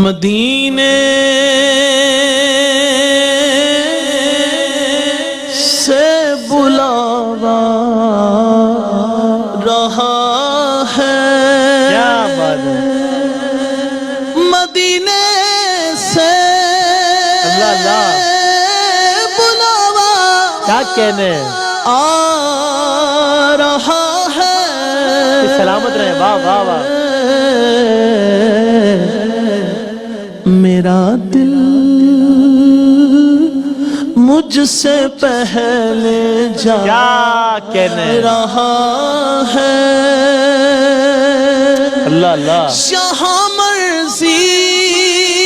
مدینے سے بلاوا رہا ہے، کیا بات ہے، مدینے سے اللہ اللہ بلاوا کیا کہنے، آ رہا ہے، سلامت رہے، واہ واہ واہ، میرا دل مجھ سے پہلے جا کیا کہنے، رہا ہے، اللہ اللہ، شاہ مرضی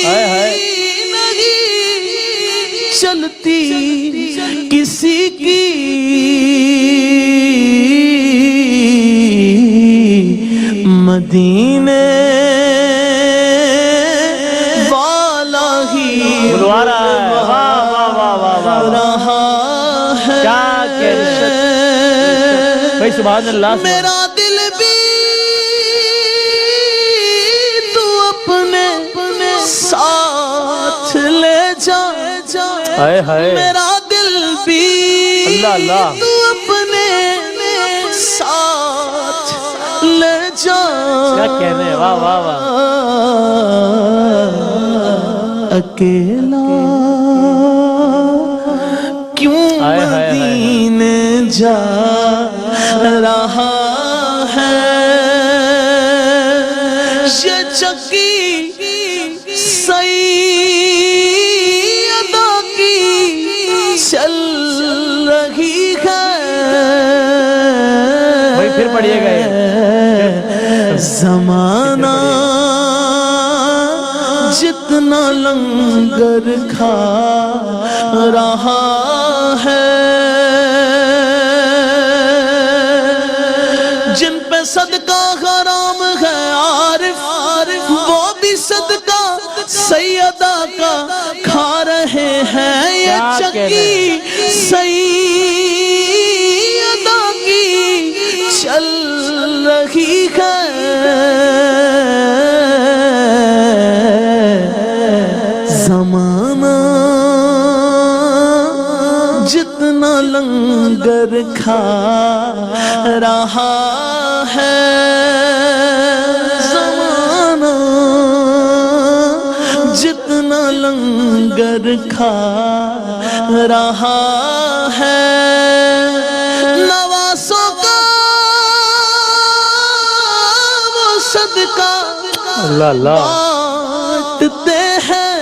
ہائے ہائے، نہیں چلتی کسی کی، مدینے والا ہی بلوا رہا ہے، واہ واہ واہ واہ واہ، رہا ہے، کیا کہنے بھائی، سبحان اللہ، میرا دل بھی تو اپنے ساتھ لے جا، ہائے ہائے، میرا دل بھی اللہ اللہ، تو اپنے ساتھ لے جا، کیا کہنے، واہ واہ واہ، اکیلا کیوں ہائے ہائے ہائے، مدینے جا رہا ہے، یہ چکی سیدہ کی چل رہی ہے، بھائی پھر پڑھیے گئے، زمانہ جتنا لنگر کھا رہا ہے، جن پہ صدقہ حرام ہے عارف، وہ بھی صدقہ سیدہ کا کھا رہے ہیں، یہ چکی سیدہ کی چل رہی ہے، زمانہ جتنا لنگر کھا رہا ہے، زمانہ جتنا لنگر کھا رہا ہے، نواسوں کا وہ صدقہ اللہ اللہ، بانٹتے ہیں،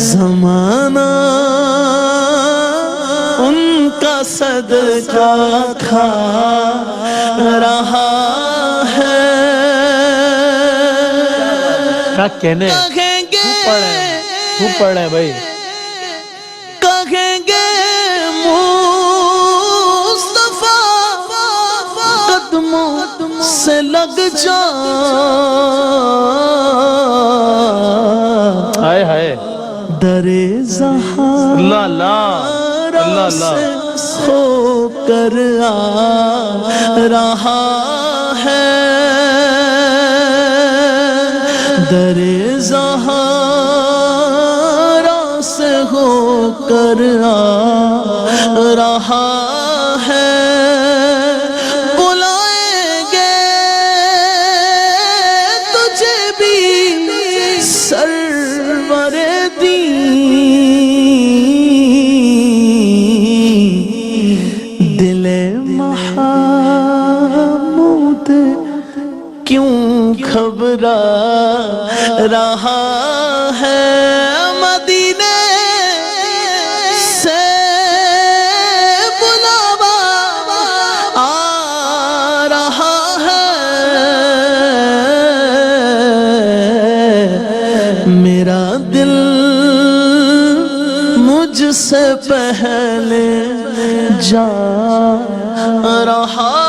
زمانہ ان کا صدقہ کھا رہا ہے، کیا کہنے، کہیں گے خوب پڑھ رہے ہیں بھائی، کہیں گے مصطفیٰ قدموں سے لگ جا، ہائے ہائے، در زہارا اللہ اللہ، اللہ اللہ، ہو کر آ رہا ہے، در زہارا سے ہو کر آ رہا ہے، بلائیں گے تجھے بھی سرور دین، دل محمود کیوں گھبرا رہا ہے، مدینے سے بلاوا آ رہا ہے، میرا دل مجھ سے پہلے جا رہا